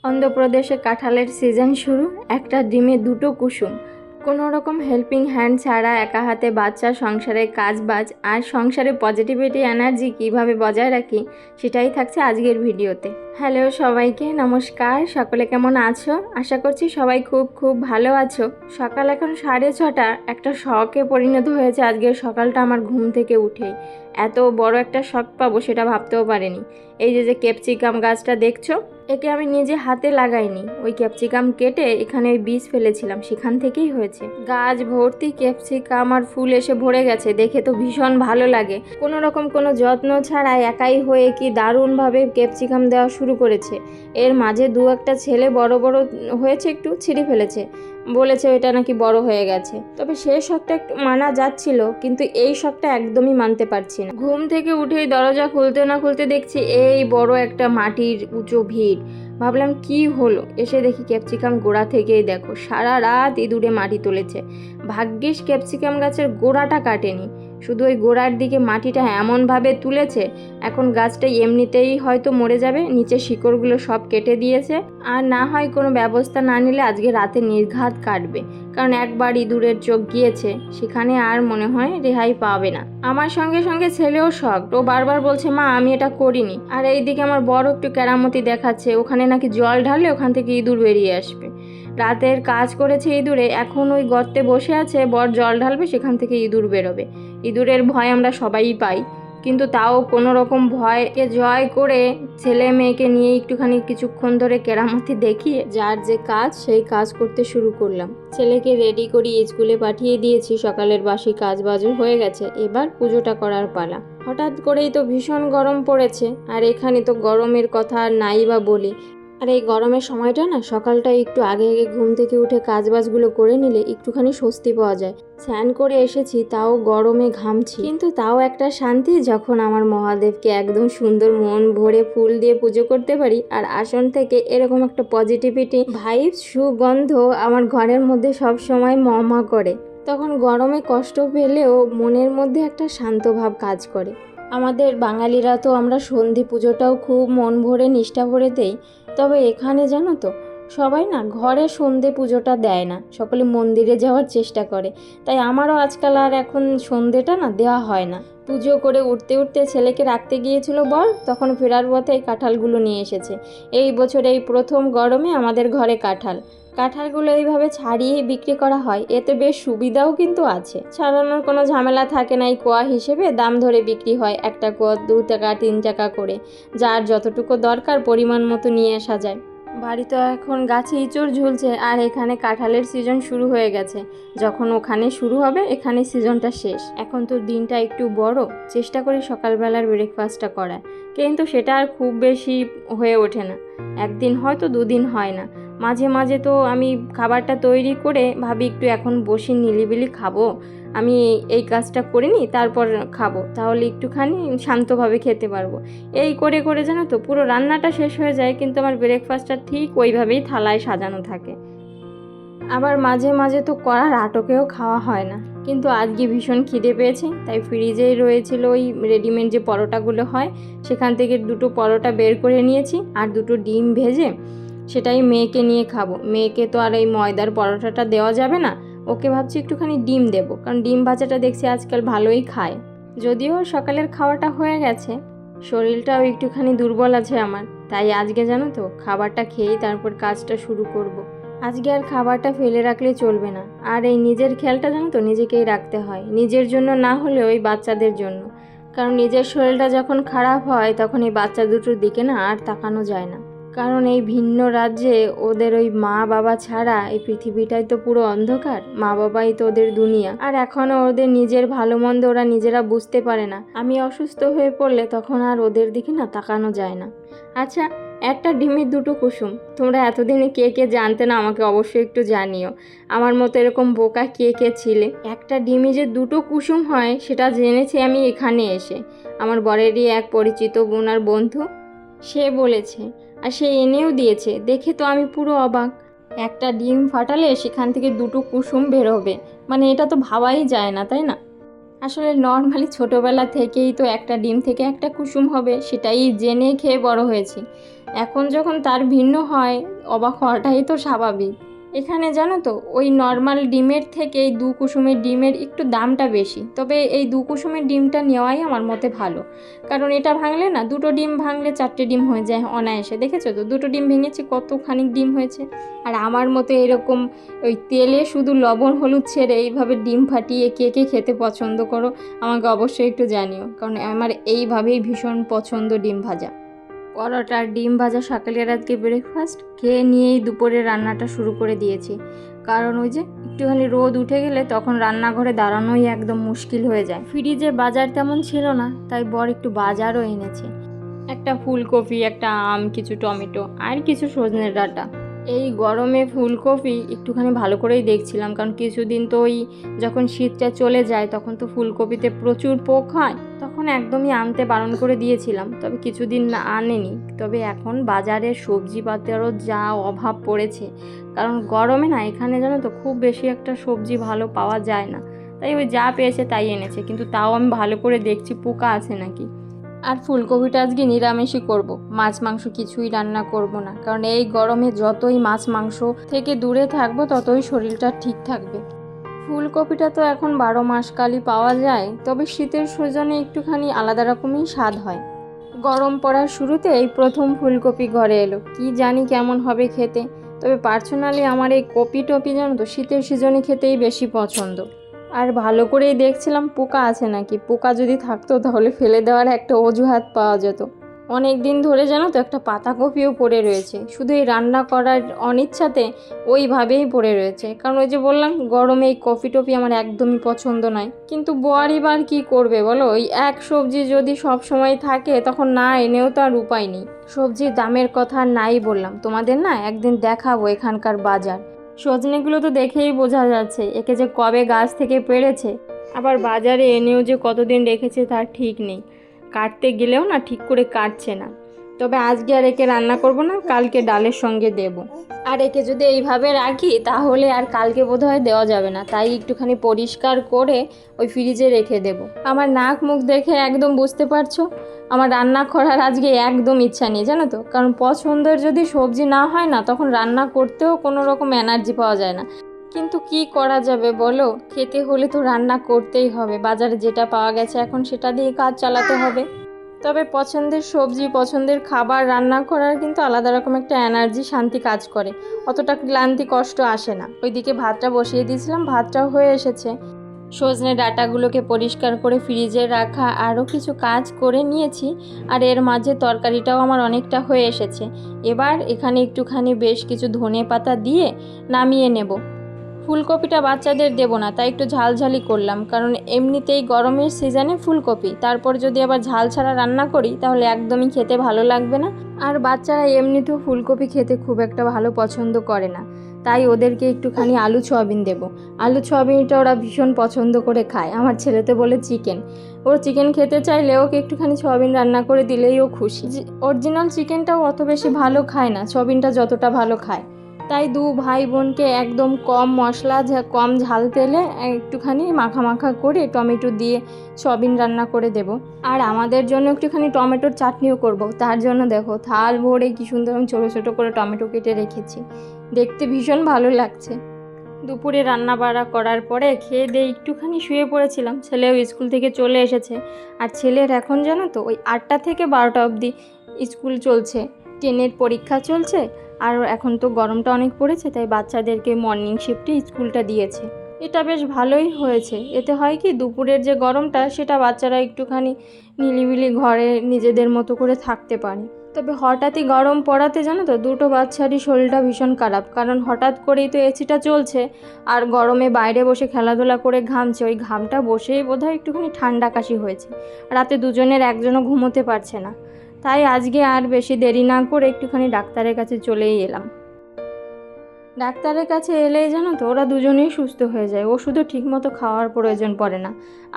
অন্ধ্রপ্রদেশে কাঁঠালের সিজন শুরু, একটা ডিমে দুটো কুসুম। কোনো রকম হেল্পিং হ্যান্ড ছাড়া একা হাতে বাচ্চা সংসারে কাজবাজ আর সংসারে পজিটিভিটি এনার্জি কিভাবে বজায় রাখি সেটাই থাকছে আজকের ভিডিওতে। হ্যালো সবাইকে, নমস্কার। সকলে কেমন আছো? আশা করছি সবাই খুব খুব ভালো আছো। সকাল এখন 6:30, একটা শখে পরিণত হয়েছে আজকের সকালটা আমার ঘুম থেকে উঠেই। এত বড় একটা শখ পাবো সেটা ভাবতেও পারিনি। এই যে ক্যাপসিকাম গাছটা দেখছো, একে আমি নিজে হাতে লাগাইনি, ওই ক্যাপসিকাম কেটে এখানে ওই বীজ ফেলেছিলাম, সেখান থেকেই হয়েছে। গাছ ভর্তি ক্যাপসিকাম আর ফুল এসে ভরে গেছে, দেখে তো ভীষণ ভালো লাগে। কোনো রকম কোনো যত্ন ছাড়া একাই হয়ে কি দারুণভাবে ক্যাপসিকাম দেওয়া শুরু করেছে। এর মাঝে দু একটা ছেলে বড় বড় হয়েছে, একটু ছিঁড়ে ফেলেছে, বলেছে এটা নাকি বড় হয়ে গেছে। তবে সেই শখটা একটু মানা যাচ্ছিল, কিন্তু এই শখটা একদমই মানতে পারছি না। ঘুম থেকে উঠেই দরজা খুলতে না খুলতে দেখছি এই বড় একটা মাটির উঁচু ভিড়। ভাবলাম কি হলো, এসে দেখি ক্যাপসিকাম গোড়া থেকেই দেখো সারা রাত ইঁদুরে মাটি তুলেছে। ভাগ্যিস ক্যাপসিকাম গাছের গোড়াটা কাটেনি, শুধু ওই গোড়ার দিকে মাটিটা এমনভাবে তুলেছে, এখন গাছটা এমনিতেই হয়তো মরে যাবে। নিচে শিকড়গুলো সব কেটে দিয়েছে, আর না হয় কোনো ব্যবস্থা না নিলে আজকে রাতে নির্ঘাত কাটবে। কারণ একবার ইঁদুরের চোখ গিয়েছে, সেখানে আর মনে হয় রেহাই পাবে না। আমার সঙ্গে সঙ্গে ছেলেও শখ, ও বারবার বলছে মা আমি এটা করিনি। আর এইদিকে আমার বড় একটু কেরামতি দেখাচ্ছে, ওখানে নাকি জল ঢাললে ওখান থেকে ইঁদুর বেরিয়ে আসবে। রাতের কাজ করেছে ইঁদুরে, এখন ওই গর্তে বসে আছে, বর জল ঢালবে, সেখান থেকে ইঁদুর বেরোবে। ইঁদুরের ভয় আমরা সবাই পাই, কিন্তু তাও কোনো রকম ভয়কে জয় করে ছেলে মেয়েকে নিয়ে একটুখানি কিছুক্ষণ ধরে কেরামতি দেখিয়ে যার যে কাজ সেই কাজ করতে শুরু করলাম। ছেলেকে রেডি করি, স্কুলে পাঠিয়ে দিয়েছি, সকালের বাসি কাজ বাজও হয়ে গেছে, এবার পুজোটা করার পালা। হঠাৎ করেই তো ভীষণ গরম পড়েছে, আর এখানে তো গরমের কথা আর নাই বা বলি। আর এই গরমের সময়টা না, সকালটা একটু আগে আগে ঘুম থেকে উঠে কাজবাজগুলো করে নিলে একটুখানি স্বস্তি পাওয়া যায়। স্নান করে এসেছি, তাও গরমে ঘামছি, কিন্তু তাও একটা শান্তি যখন আমার মহাদেবকে একদম সুন্দর মন ভরে ফুল দিয়ে পুজো করতে পারি, আর আসন থেকে এরকম একটা পজিটিভিটি ভাইবস সুগন্ধ আমার ঘরের মধ্যে সব সময় মহমা করে। তখন গরমে কষ্ট পেলেও মনের মধ্যে একটা শান্ত ভাব কাজ করে। আমাদের বাঙালিরা তো আমরা সন্ধি পুজোটাও খুব মন ভরে নিষ্ঠা ভরে দেই, তবে এখানে জানো তো সবাই না ঘরে সন্ধে পুজোটা দেয় না, সকলে মন্দিরে যাওয়ার চেষ্টা করে। তাই আমারও আজকাল আর এখন সন্ধেটা না দেওয়া হয় না। পুজো করে উঠতে উঠতে ছেলেকে রাখতে গিয়েছিল বর, তখন ফেরার পথে এই কাঁঠালগুলো নিয়ে এসেছে। এই বছর এই প্রথম গরমে আমাদের ঘরে কাঁঠালগুলো এইভাবে ছাড়িয়ে বিক্রি করা হয়, এতে বেশ সুবিধাও কিন্তু আছে। ছাড়ানোর কোনো ঝামেলা থাকে না, এই কোয়া হিসেবে দাম ধরে বিক্রি হয়, একটা কোয়া 2 টাকা 3 টাকা করে, যার যতটুকু দরকার পরিমাণ মতো নিয়ে আসা যায়। বাড়িতে এখন গাছে ইঁচড় ঝুলছে, আর এখানে কাঁঠালের সিজন শুরু হয়ে গেছে। যখন ওখানে শুরু হবে এখানে সিজনটা শেষ। এখন তো দিনটা একটু বড়, চেষ্টা করি সকালবেলার ব্রেকফাস্টটা করার, কিন্তু সেটা আর খুব বেশি হয়ে ওঠে না। একদিন হয়তো 2 দিন হয় না। মাঝে মাঝে তো আমি খাবারটা তৈরি করে ভাবি একটু এখন বসে নিলিবিলি খাবো, আমি এই কাজটা করে নিই তারপর খাবো, তাহলে একটুখানি শান্তভাবে খেতে পারবো। এই করে করে জানো তো পুরো রান্নাটা শেষ হয়ে যায়, কিন্তু আমার ব্রেকফাস্টটা ঠিক ওইভাবেই থালায় সাজানো থাকে। আবার মাঝে মাঝে তো করার আটকেও খাওয়া হয় না, কিন্তু আজকে ভীষণ খিদে পেয়েছে, তাই ফ্রিজেই রয়েছিল ওই রেডিমেড যে পরোটাগুলো হয়, সেখান থেকে 2টো পরোটা বের করে নিয়েছি, আর 2টো ডিম ভেজে সেটাই মেয়েকে নিয়ে খাবো। মেয়েকে তো আর এই ময়দার পরোটাটা দেওয়া যাবে না, ওকে ভাবছি একটুখানি ডিম দেবো, কারণ ডিম ভাজাটা দেখছি আজকাল ভালোই খায়। যদিও সকালের খাওয়াটা হয়ে গেছে, শরীরটাও একটুখানি দুর্বল আছে আমার, তাই আজকে জানো তো খাবারটা খেয়েই তারপর কাজটা শুরু করব। আজকে আর খাবারটা ফেলে রাখলে চলবে না, আর এই নিজের খেয়ালটা জানো তো নিজেকেই রাখতে হয়, নিজের জন্য না হলেও ওই বাচ্চাদের জন্য। কারণ নিজের শরীরটা যখন খারাপ হয় তখন এই বাচ্চা দুটোর দিকে না আর তাকানো যায় না। কারণ এই ভিন্ন রাজ্যে ওদের ওই মা বাবা ছাড়া এই পৃথিবীটাই তো পুরো অন্ধকার, মা বাবাই তো ওদের দুনিয়া। আর এখনও ওদের নিজের ভালো মন্দ ওরা নিজেরা বুঝতে পারে না। আমি অসুস্থ হয়ে পড়লে তখন আর ওদের দিকে না তাকানো যায় না। আচ্ছা, একটা ডিমের 2টো কুসুম, তোমরা এতদিনে কে কে জানতে না আমাকে অবশ্যই একটু জানিও। আমার মতো এরকম বোকা কে কে ছিলে? একটা ডিমে যে 2টো কুসুম হয় সেটা জেনেছি আমি এখানে এসে। আমার বরেরই এক পরিচিত বোনার বন্ধু, সে বলেছে, আর সে এনেও দিয়েছে। দেখে তো আমি পুরো অবাক। একটা ডিম ফাটালে সেখান থেকে 2টো কুসুম বেরোবে, মানে এটা তো ভাবাই যায় না, তাই না? আসলে নর্মালি ছোটোবেলা থেকেই তো একটা ডিম থেকে একটা কুসুম হবে, সেটাই জেনে খেয়ে বড় হয়েছি। এখন যখন তার ভিন্ন হয়, অবাক হওয়াটাই তো স্বাভাবিক। এখানে জানো তো, ওই নর্মাল ডিমের থেকে এই দু কুসুমের ডিমের একটু দামটা বেশি, তবে এই দু কুসুমের ডিমটা নেওয়াই আমার মতে ভালো, কারণ এটা ভাঙলে না, দুটো ডিম ভাঙলে 4টে ডিম হয়ে যায় অনায়াসে। দেখেছো তো, দুটো ডিম ভেঙেছি, কতখানি ডিম হয়েছে। আর আমার মতো এরকম ওই তেলে শুধু লবণ হলুদ ছেড়ে এইভাবে ডিম ফাটিয়ে কে কে খেতে পছন্দ করো আমাকে অবশ্যই একটু জানিও, কারণ আমার এইভাবেই ভীষণ পছন্দ ডিম ভাজা। পরোটা আর ডিম ভাজা সকালের আজকে ব্রেকফাস্ট খেয়ে নিয়েই দুপুরে রান্নাটা শুরু করে দিয়েছি, কারণ ওই যে একটুখানি রোদ উঠে গেলে তখন রান্নাঘরে দাঁড়ানোই একদম মুশকিল হয়ে যায়। ফ্রিজে বাজার তেমন ছিল না, তাই বর একটু বাজারও এনেছে, একটা ফুলকপি, একটা আম, কিছু টমেটো আর কিছু সজনের ডাঁটা। এই গরমে ফুলকপি একটুখানি ভালো করেই দেখছিলাম, কারণ কিছুদিন তো ওই যখন শীতটা চলে যায় তখন তো ফুলকপিতে প্রচুর পোক হয়, তখন একদমই আনতে বারণ করে দিয়েছিলাম, তবে কিছুদিন না আনেনি। তবে এখন বাজারে সবজিপাতিরও যা অভাব পড়েছে, কারণ গরমে না এখানে জানো তো খুব বেশি একটা সবজি ভালো পাওয়া যায় না, তাই ওই যা পেয়েছে তাই এনেছে, কিন্তু তাও আমি ভালো করে দেখছি পোকা আছে নাকি। আর ফুলকপিটা আজকে নিরামিষই করব, মাছ মাংস কিছুই রান্না করব না, কারণ এই গরমে যতই মাছ মাংস থেকে দূরে থাকবো ততই শরীরটা ঠিক থাকবে। ফুলকপিটা তো এখন 12 মাস কালই পাওয়া যায়, তবে শীতের সিজনে একটুখানি আলাদা রকমই স্বাদ হয়। গরম পড়ার শুরুতে এই প্রথম ফুলকপি ঘরে এলো, কি জানি কেমন হবে খেতে। তবে পার্সোনালি আমার এই কপি টপি জানো তো শীতের সিজনে খেতেই বেশি পছন্দ। আর ভালো করেই দেখছিলাম পোকা আছে নাকি, পোকা যদি থাকতো তাহলে ফেলে দেওয়ার একটা অজুহাত পাওয়া যেত। অনেক দিন ধরে জানো তো একটা পাতাকপিও পড়ে রয়েছে, শুধু এই রান্না করার অনিচ্ছাতে ওইভাবেই পড়ে রয়েছে, কারণ ওই যে বললাম গরমে এই কফি টপি আমার একদমই পছন্দ নয়। কিন্তু বোয়ারি বার কী করবে বলো, ওই এক সবজি যদি সব সময় থাকে তখন না এনেও তো আর উপায় নেই। সবজির দামের কথা নাই বললাম, তোমাদের না একদিন দেখাবো এখানকার বাজার। সজনেগুলো তো দেখেই বোঝা যাচ্ছে একে যে কবে গাছ থেকে পেড়েছে, আবার বাজারে এনেও যে কতদিন রেখেছে তার ঠিক নেই, কাটতে গেলেও না ঠিক করে কাটছে না। তবে আজকে আর একে রান্না করব না, কালকে ডালের সঙ্গে দেব। আর একে যদি এইভাবে রাখি তাহলে আর কালকে বোধহয় দেওয়া যাবে না, তাই একটুখানি পরিষ্কার করে ওই ফ্রিজে রেখে দেব। আমার নাক মুখ দেখে একদম বুঝতে পারছো আমার রান্না করার আজকে একদম ইচ্ছা নেই, জানো তো, কারণ পছন্দের যদি সবজি না হয় না তখন রান্না করতেও কোনো রকম এনার্জি পাওয়া যায় না। কিন্তু কি করা যাবে বলো, খেতে হলে তো রান্না করতেই হবে, বাজারে যেটা পাওয়া গেছে এখন সেটা দিয়ে কাজ চালাতে হবে। তবে পছন্দের সবজি পছন্দের খাবার রান্না করার কিন্তু আলাদা রকম একটা এনার্জি শান্তি কাজ করে, অতটা ক্লান্তি কষ্ট আসে না। ওইদিকে ভাতটা বসিয়ে দিয়েছিলাম, ভাতটাও হয়ে এসেছে। সজনে ডাঁটাগুলোকে পরিষ্কার করে ফ্রিজে রাখা আরও কিছু কাজ করে নিয়েছি, আর এর মাঝে তরকারিটাও আমার অনেকটা হয়ে এসেছে। এবার এখানে একটুখানি বেশ কিছু ধনে পাতা দিয়ে নামিয়ে নেব। ফুলকপিটা বাচ্চাদের দেবো না, তাই একটু ঝালঝালি করলাম, কারণ এমনিতেই গরমের সিজনে ফুলকপি, তারপর যদি আবার ঝাল ছাড়া রান্না করি তাহলে একদমই খেতে ভালো লাগবে না। আর বাচ্চারা এমনিতেও ফুলকপি খেতে খুব একটা ভালো পছন্দ করে না, তাই ওদেরকে একটুখানি আলু সয়াবিন দেবো। আলু সয়াবিনটা ওরা ভীষণ পছন্দ করে খায়। আমার ছেলে তো বলে চিকেন, ওর চিকেন খেতে চাইলে ওকে একটুখানি সয়াবিন রান্না করে দিলেই ও খুশি। অরিজিনাল চিকেনটাও অত বেশি ভালো খায় না, সয়াবিনটা যতটা ভালো খায়। তাই দু ভাই বোনকে একদম কম মশলা কম ঝাল তেলে একটুখানি মাখা মাখা করে টমেটো দিয়ে সয়াবিন রান্না করে দেব। আর আমাদের জন্য একটুখানি টমেটোর চাটনিও করব, তার জন্য দেখো থাল ভরে কি সুন্দর আমি ছোটো ছোটো করে টমেটো কেটে রেখেছি, দেখতে ভীষণ ভালো লাগছে। দুপুরে রান্না বাড়া করার পরে খেয়ে দিয়ে একটুখানি শুয়ে পড়েছিলাম, ছেলেও স্কুল থেকে চলে এসেছে। আর ছেলের এখন জানো তো ওই 8টা থেকে 12টা অবধি স্কুল চলছে, 10-এর পরীক্ষা চলছে। আর এখন তো গরমটা অনেক পড়েছে, তাই বাচ্চাদেরকে মর্নিং শিফটে স্কুলটা দিয়েছে। এটা বেশ ভালোই হয়েছে, এতে হয় কি দুপুরের যে গরমটা সেটা বাচ্চারা একটুখানি নিলিবিলি ঘরে নিজেদের মতো করে থাকতে পারে। তবে হঠাৎই গরম পড়াতে জানো তো দুটো বাচ্চারই শরীরটা ভীষণ খারাপ, কারণ হঠাৎ করেই তো এসিটা চলছে আর গরমে বাইরে বসে খেলাধুলা করে ঘামছে, ওই ঘামটা বসেই বোধহয় একটুখানি ঠান্ডা কাশি হয়েছে। রাতে দুজনের একজনও ঘুমোতে পারছে না, তাই আজকে আর বেশি দেরি না করে একটুখানি ডাক্তারের কাছে চলেই এলাম। ডাক্তারের কাছে এলেই জানো তো ওরা দুজনেই সুস্থ হয়ে যায়, ওষুধও ঠিকমতো খাওয়ার প্রয়োজন পড়ে না।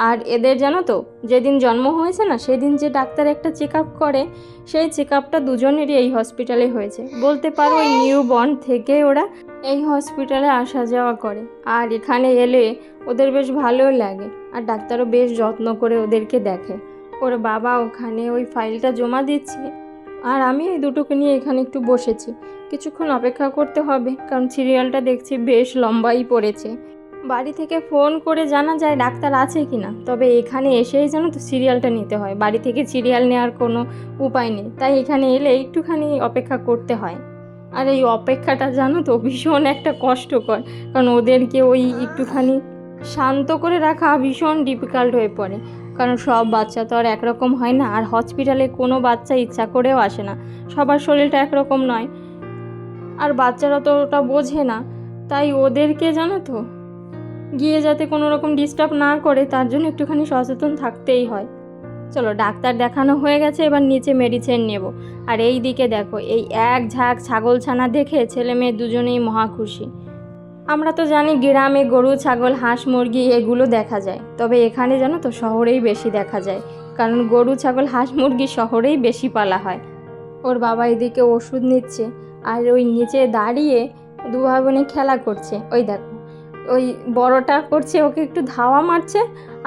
আর এদের জানো তো যেদিন জন্ম হয়েছে না সেদিন যে ডাক্তার একটা চেক আপ করে, সেই চেক আপটা দুজনেরই এই হসপিটালে হয়েছে। বলতে পারো ওই নিউ বর্ন থেকে ওরা এই হসপিটালে আসা যাওয়া করে, আর এখানে এলে ওদের বেশ ভালোও লাগে, আর ডাক্তারও বেশ যত্ন করে ওদেরকে দেখে। ওর বাবা ওখানে ওই ফাইলটা জমা দিচ্ছে, আর আমি এই দুটোকে নিয়ে এখানে একটু বসেছি, কিছুক্ষণ অপেক্ষা করতে হবে কারণ সিরিয়ালটা দেখছি বেশ লম্বাই পড়েছে। বাড়ি থেকে ফোন করে জানা যায় ডাক্তার আছে কি না, তবে এখানে এসেই যেন তো সিরিয়ালটা নিতে হয়, বাড়ি থেকে সিরিয়াল নেওয়ার কোনো উপায় নেই, তাই এখানে এলে একটুখানি অপেক্ষা করতে হয়। আর এই অপেক্ষাটা জানো তো ভীষণ একটা কষ্টকর, কারণ ওদেরকে ওই একটুখানি শান্ত করে রাখা ভীষণ ডিফিকাল্ট হয়ে পড়ে, কারণ সব বাচ্চা তো আর একরকম হয় না, আর হসপিটালে কোনো বাচ্চা ইচ্ছা করেও আসে না, সবার শরীরটা একরকম নয়, আর বাচ্চারা তো ওটা বোঝে না, তাই ওদেরকে জানো তো গিয়ে যাতে কোনো রকম ডিস্টার্ব না করে তার জন্য একটুখানি সচেতন থাকতেই হয়। চলো ডাক্তার দেখানো হয়ে গেছে, এবার নিচে মেডিসিন নেব। আর এই দিকে দেখো এই এক ঝাঁক ছাগল ছানা দেখে ছেলে মেয়ে দুজনেই মহা খুশি। আমরা তো জানি গ্রামে গরু ছাগল হাঁস মুরগি এগুলো দেখা যায়, তবে এখানে জানো তো শহরেই বেশি দেখা যায়, কারণ গরু ছাগল হাঁস মুরগি শহরেই বেশি পালা হয়। ওর বাবা এদিকে ওষুধ নিচ্ছে, আর ওই নিচে দাঁড়িয়ে দু ভাই বোনে খেলা করছে। ওই দেখো ওই বড়টা করছে ওকে একটু ধাওয়া মারছে,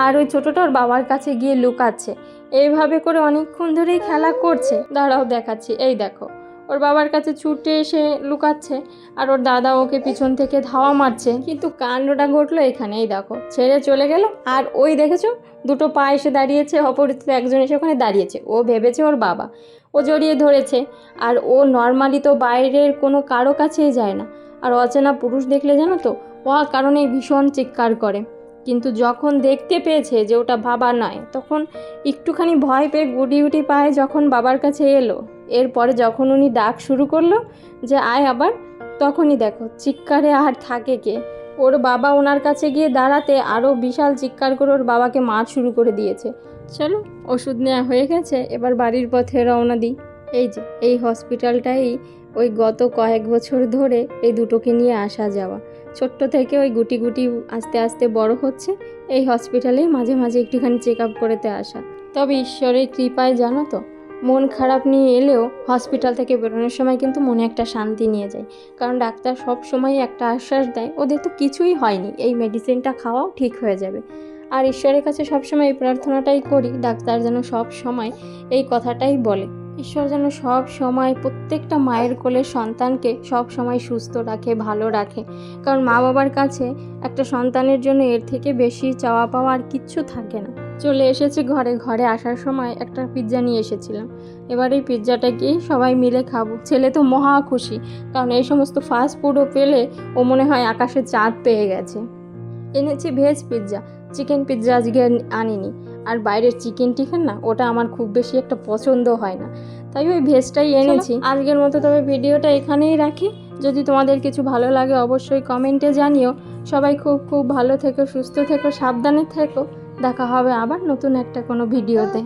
আর ওই ছোটোটা ওর বাবার কাছে গিয়ে লুকাচ্ছে, এইভাবে করে অনেকক্ষণ ধরেই খেলা করছে। দাঁড়াও দেখাচ্ছি, এই দেখো ওর বাবার কাছে ছুটে এসে লুকাচ্ছে, আর ওর দাদা ওকে পিছন থেকে ধাওয়া মারছে, কিন্তু কাণ্ডটা ঘটলো এখানে। এই দেখো ছেড়ে চলে গেল, আর ওই দেখেছো দুটো পা এসে দাঁড়িয়েছে, অপরিচিত একজন এসে ওখানে দাঁড়িয়েছে, ও ভেবেছে ওর বাবা, ও জড়িয়ে ধরেছে। আর ও নর্মালি তো বাইরের কোনো কারো কাছেই যায় না, আর অচেনা পুরুষ দেখলে জানো তো ও কারণে ভীষণ চিৎকার করে, কিন্তু যখন দেখতে পেয়েছে যে ওটা বাবা নয়, তখন একটুখানি ভয় পেয়ে গুটি গুটি পায়ে যখন বাবার কাছে এলো, এরপরে যখন উনি ডাক শুরু করলো যে আয় আবার, তখনই দেখো চিৎকারে আর থাকে কে, ওর বাবা ওনার কাছে গিয়ে দাঁড়াতে আরও বিশাল চিৎকার করে ওর বাবাকে মার শুরু করে দিয়েছে। চলো ওষুধ নেওয়া হয়ে গেছে, এবার বাড়ির পথে রওনা দিই। এই যে এই হসপিটালটাই ওই গত কয়েক বছর ধরে এই দুটোকে নিয়ে আসা যাওয়া, ছোট্ট থেকে ওই গুটি গুটি আস্তে আস্তে বড় হচ্ছে, এই হসপিটালে মাঝে মাঝে একটুখানি চেক আপ করতে আসা। তবে ঈশ্বরের কৃপায় জানো তো মন খারাপ নিয়ে এলেও হসপিটাল থেকে বেরোনোর সময় কিন্তু মনে একটা শান্তি নিয়ে যায়, কারণ ডাক্তার সব সময় একটা আশ্বাস দেয় ওদের তো কিছুই হয়নি, এই মেডিসিনটা খাওয়াও ঠিক হয়ে যাবে। আর ঈশ্বরের কাছে সবসময় এই প্রার্থনাটাই করি ডাক্তার যেন সব সময় এই কথাটাই বলে, ঈশ্বর যেন সব সময় প্রত্যেকটা মায়ের কোলের সন্তানকে সব সময় সুস্থ রাখে, ভালো রাখে, কারণ মা বাবার কাছে একটা সন্তানের জন্য এর থেকে বেশি চাওয়া পাওয়া আর কিচ্ছু থাকে না। চলে এসেছি ঘরে, ঘরে আসার সময় একটা পিৎজা নিয়ে এসেছিলাম, এবার এই পিৎজাটাকেই সবাই মিলে খাবো। ছেলে তো মহা খুশি, কারণ এই সমস্ত ফাস্ট ফুডও পেলে ও মনে হয় আকাশে চাঁদ পেয়ে গেছে। এনেছি ভেজ পিৎজা, চিকেন পিৎজা আজকে আনিনি, আর বাইরের চিকেন টিকেন না ওটা আমার খুব বেশি একটা পছন্দ হয় না, তাই ওই ভেজটাই এনেছি। আজকের মতো তবে ভিডিওটা এখানেই রাখি, যদি তোমাদের কিছু ভালো লাগে অবশ্যই কমেন্টে জানিও। সবাই খুব খুব ভালো থেকো, সুস্থ থেকো, সাবধানে থেকো, দেখা হবে আবার নতুন একটা কোনো ভিডিওতে।